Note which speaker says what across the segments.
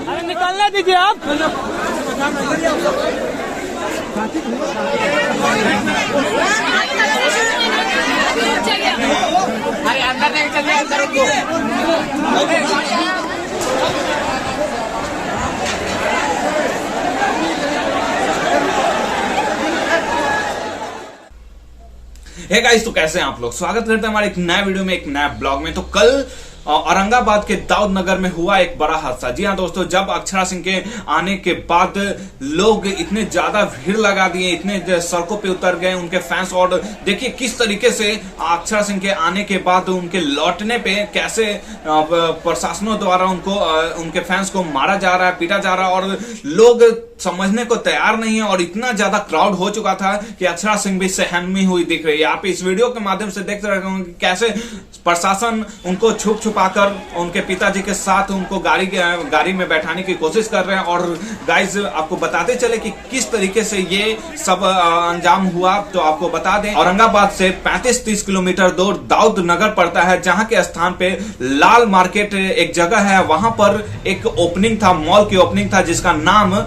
Speaker 1: अरे निकालने दीजिए आप।
Speaker 2: अरे अंदर नहीं चलिए, अंदर रुको।
Speaker 3: हे गाइस, तो कैसे हैं आप लोग। स्वागत करते हैं हमारे एक नए वीडियो में, एक नए ब्लॉग में। तो कल औरंगाबाद के दाऊद नगर में हुआ एक बड़ा हादसा। जी हाँ दोस्तों, जब अक्षरा सिंह के आने के बाद लोग इतने ज्यादा भीड़ लगा दिए, इतने सड़कों पे उतर गए उनके फैंस। और देखिए किस तरीके से अक्षरा सिंह के आने के बाद उनके लौटने पे कैसे प्रशासनों द्वारा उनके फैंस को मारा जा रहा है, पीटा जा रहा है, और लोग समझने को तैयार नहीं है। और इतना ज्यादा क्राउड हो चुका था कि अक्षरा सिंह भी सहमी हुई दिख रही है। आप इस वीडियो के माध्यम से देख रहे होंगे कैसे प्रशासन उनको छुप छुपाकर उनके पिताजी के साथ उनको गाड़ी में बैठाने की कोशिश कर रहे हैं। और गाइज आपको बताते चले कि किस तरीके से ये सब अंजाम हुआ। तो आपको बता दें, औरंगाबाद से 35-30 किलोमीटर दूर दाऊद नगर पड़ता है, जहां के स्थान पे लाल मार्केट एक जगह है। वहां पर एक ओपनिंग था, मॉल की ओपनिंग था, जिसका नाम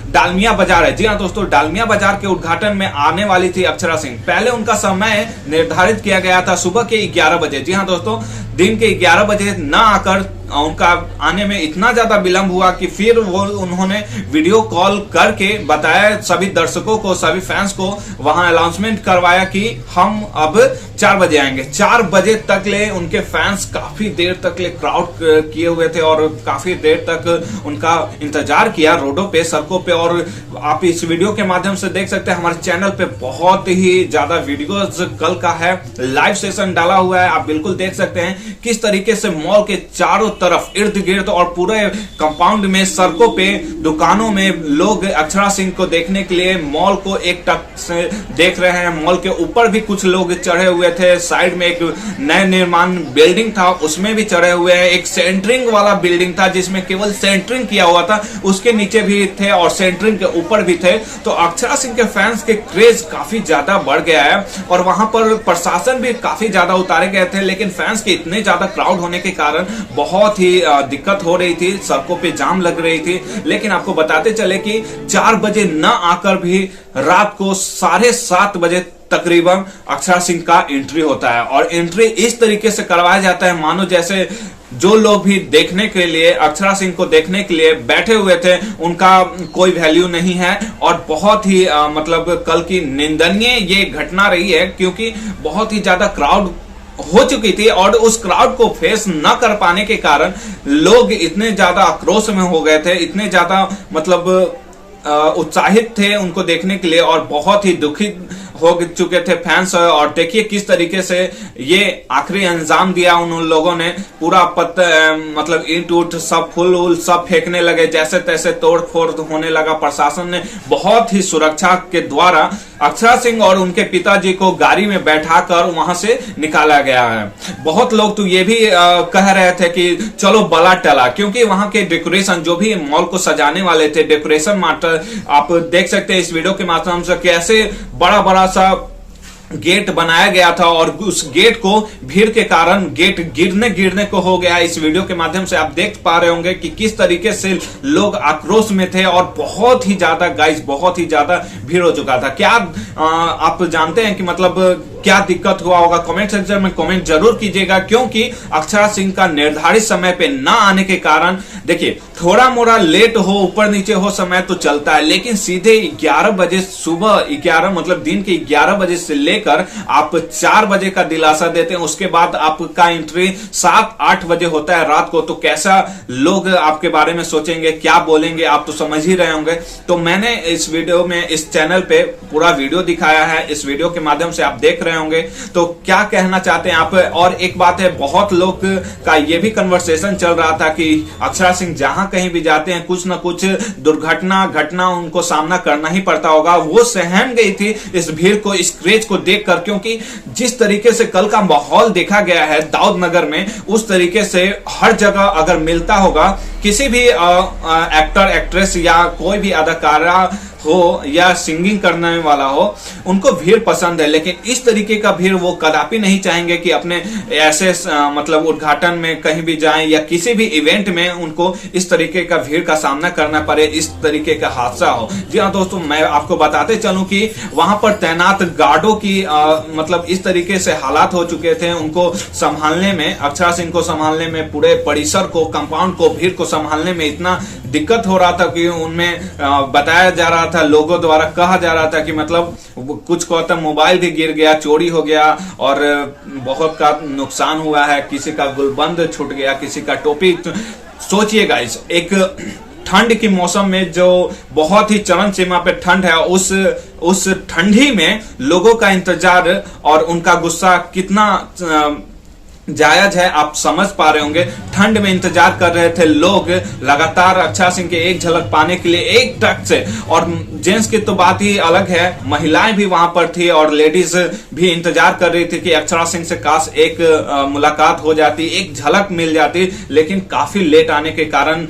Speaker 3: डालमिया बाजार है। जी हाँ दोस्तों, डालमिया बाजार के उद्घाटन में आने वाली थी अक्षरा सिंह। पहले उनका समय निर्धारित किया गया था सुबह के 11 बजे। जी हाँ दोस्तों, दिन के 11 बजे न आकर उनका आने में इतना ज्यादा विलंब हुआ कि फिर उन्होंने वीडियो कॉल करके बताया सभी दर्शकों को, सभी फैंस को, वहां अनाउंसमेंट करवाया कि हम अब 4 बजे आएंगे। 4 बजे तक ले उनके फैंस काफी देर तक ले क्राउड किए हुए थे और काफी देर तक उनका इंतजार किया रोडों पे, सड़कों पे। और आप इस वीडियो के माध्यम से देख सकते हैं, हमारे चैनल पे बहुत ही ज्यादा वीडियोस कल का है, लाइव सेशन डाला हुआ है। आप बिल्कुल देख सकते हैं किस तरीके से मॉल के चारों तरफ इर्द गिर्द और पूरे कंपाउंड में, सड़कों पे, दुकानों में लोग अक्षरा सिंह को देखने के लिए मॉल को एक टक से देख रहे हैं। मॉल के ऊपर भी कुछ लोग चढ़े हुए थे। साइड में एक नए निर्माण बिल्डिंग था, उसमें भी चढ़े हुए हैं। एक सेंटरिंग वाला बिल्डिंग था जिसमें केवल सेंटरिंग किया हुआ था, उसके नीचे भी थे और सेंटरिंग के ऊपर भी थे। तो अक्षरा सिंह के फैंस के क्रेज काफी ज्यादा बढ़ गया है और वहां पर प्रशासन भी काफी ज्यादा उतारे गए थे। लेकिन फैंस के इतने ज्यादा क्राउड होने के कारण बहुत ही दिक्कत हो रही थी, सड़कों पे जाम लग रही थी। लेकिन आपको बताते चले कि 4 बजे न आकर भी रात को 7:30 बजे तकरीबन अक्षरा सिंह का एंट्री होता है। और एंट्री इस तरीके से करवाया जाता है मानो जैसे जो लोग भी देखने के लिए, अक्षरा सिंह को देखने के लिए बैठे हुए थे, उनका कोई वैल्यू नहीं है। और बहुत ही मतलब कल की निंदनीय ये घटना रही है, क्योंकि बहुत ही ज्यादा क्राउड हो चुकी थी और उस क्राउड को फेस न कर पाने के कारण लोग इतने ज्यादा आक्रोश में हो गए थे, इतने ज्यादा मतलब उत्साहित थे उनको देखने के लिए और बहुत ही दुखित हो चुके थे फैंस। और देखिए किस तरीके से ये आखिरी अंजाम दिया उन लोगों ने। पूरा मतलब ईंट उठ सब, फूल उल सब फेंकने लगे, जैसे तैसे तोड़ फोड़ होने लगा। प्रशासन ने बहुत ही सुरक्षा के द्वारा अक्षरा सिंह और उनके पिताजी को गाड़ी में बैठाकर वहां से निकाला गया है। बहुत लोग तो ये भी कह रहे थे कि चलो बला टला, क्योंकि वहां के डेकोरेशन, जो भी मॉल को सजाने वाले थे, डेकोरेशन मास्टर, आप देख सकते हैं इस वीडियो के माध्यम से कैसे बड़ा बड़ा सा गेट बनाया गया था और उस गेट को भीड़ के कारण गेट गिरने को हो गया। इस वीडियो के माध्यम से आप देख पा रहे होंगे कि किस तरीके से लोग आक्रोश में थे और बहुत ही ज्यादा गाइस, बहुत ही ज्यादा भीड़ हो चुका था। क्या आप जानते हैं कि मतलब क्या दिक्कत हुआ होगा? कमेंट सेक्शन में कमेंट जरूर कीजिएगा, क्योंकि अक्षरा सिंह का निर्धारित समय पे ना आने के कारण, देखिए थोड़ा मोड़ा लेट हो, ऊपर नीचे हो समय तो चलता है, लेकिन सीधे 11 बजे सुबह 11 मतलब दिन के 11 बजे से लेकर आप 4 बजे का दिलासा देते हैं, उसके बाद आपका एंट्री 7-8 बजे होता है रात को। तो कैसा लोग आपके बारे में सोचेंगे, क्या बोलेंगे, आप तो समझ ही रहे होंगे। तो मैंने इस वीडियो में, इस चैनल पे पूरा वीडियो दिखाया है, इस वीडियो के माध्यम से आप देख रहे होंगे। तो क्या कहना चाहते हैं आप? और एक बात है, बहुत लोग का ये भी कन्वर्सेशन चल रहा था कि अक्षरा सिंह जहां कहीं भी जाते हैं कुछ ना कुछ घटना उनको सामना करना ही पड़ता होगा। वो सहम गई थी इस भीड़ को, इस क्रेज को देखकर, क्योंकि जिस तरीके से कल का माहौल देखा गया है दाऊद नगर में, उस तरीके से हर जगह अगर मिलता होगा किसी भी एक्टर एक्ट्रेस या कोई भी अदाकारा हो या सिंगिंग करने वाला हो, उनको भीड़ पसंद है, लेकिन इस तरीके का भीड़ वो कदापि नहीं चाहेंगे कि अपने ऐसे मतलब उद्घाटन में कहीं भी जाएं या किसी भी इवेंट में उनको इस तरीके का भीड़ का सामना करना पड़े, इस तरीके का हादसा हो। जी हाँ दोस्तों, मैं आपको बताते चलूं कि वहां पर तैनात गार्डों की मतलब इस तरीके से हालात हो चुके थे, उनको संभालने में, अक्षरा सिंह को संभालने में, पूरे परिसर को, कंपाउंड को, भीड़ को संभालने में इतना दिक्कत हो रहा था कि उनमें बताया जा रहा था, लोगों द्वारा कहा जा रहा था कि मतलब कुछ को तो मोबाइल भी गिर गया, चोरी हो गया और बहुत का नुकसान हुआ है, किसी का गुलबंद छूट गया, किसी का टोपी। सोचिए गाइस, एक ठंड के मौसम में जो बहुत ही चरम सीमा पे ठंड है, उस ठंडी में लोगों का इंतजार और उनका गुस्सा कितना जायज है, आप समझ पा रहे होंगे। ठंड में इंतजार कर रहे थे लोग लगातार अक्षरा सिंह के एक झलक पाने के लिए, एक टक से। और जेंट्स की तो बात ही अलग है, महिलाएं भी वहां पर थी और लेडीज भी इंतजार कर रही थी कि अक्षरा सिंह से काश एक मुलाकात हो जाती, एक झलक मिल जाती, लेकिन काफी लेट आने के कारण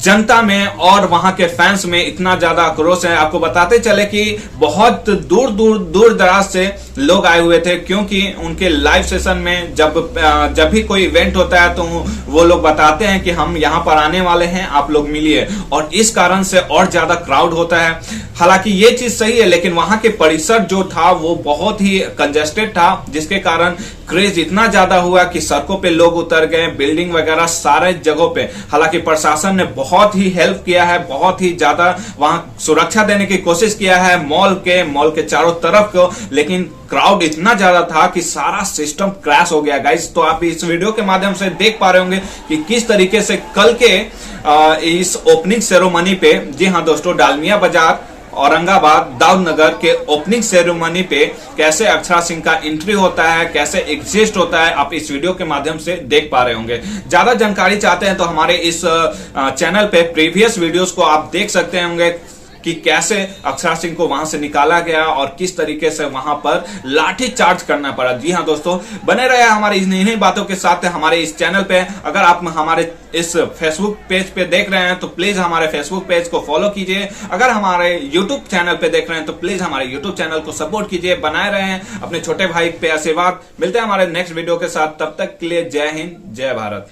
Speaker 3: जनता में और वहां के फैंस में इतना ज्यादा आक्रोश है। आपको बताते चले कि बहुत दूर दराज से लोग आए हुए थे, क्योंकि उनके लाइव सेशन में जब भी कोई इवेंट होता है तो वो लोग बताते हैं कि हम यहां पर आने वाले हैं, आप लोग मिलिए, और इस कारण से और ज्यादा क्राउड होता है। हालांकि ये चीज सही है, लेकिन वहां के परिसर जो था वो बहुत ही कंजेस्टेड था, जिसके कारण क्रेज इतना ज्यादा हुआ कि सड़कों पे लोग उतर गए, बिल्डिंग वगैरह सारे जगहों पे। हालांकि प्रशासन ने बहुत ही हेल्प किया है, बहुत ही ज्यादा वहां सुरक्षा देने की कोशिश किया है मॉल के चारों तरफ को, लेकिन क्राउड इतना ज्यादा था कि सारा सिस्टम क्रैश हो गया गाइस। तो आप इस वीडियो के माध्यम से देख पा रहे होंगे कि किस तरीके से कल के इस ओपनिंग सेरेमनी पे, जी हाँ दोस्तों, डालमिया बाजार औरंगाबाद दाऊद नगर के ओपनिंग सेरेमनी पे कैसे अक्षरा सिंह का एंट्री होता है, कैसे एग्जिस्ट होता है, आप इस वीडियो के माध्यम से देख पा रहे होंगे। ज्यादा जानकारी चाहते हैं तो हमारे इस चैनल पे प्रीवियस वीडियोस को आप देख सकते होंगे कि कैसे अक्षरा सिंह को वहां से निकाला गया और किस तरीके से वहां पर लाठी चार्ज करना पड़ा। जी हाँ दोस्तों, बने रहे हमारे इन्हीं बातों के साथ हमारे इस चैनल पे। अगर आप हमारे इस फेसबुक पेज पे देख रहे हैं तो प्लीज हमारे फेसबुक पेज को फॉलो कीजिए। अगर हमारे यूट्यूब चैनल पे देख रहे हैं तो प्लीज हमारे यूट्यूब चैनल को सपोर्ट कीजिए, बनाए रहे अपने छोटे भाई पे आशीर्वाद। मिलते हैं हमारे नेक्स्ट वीडियो के साथ, तब तक के लिए जय हिंद, जय भारत।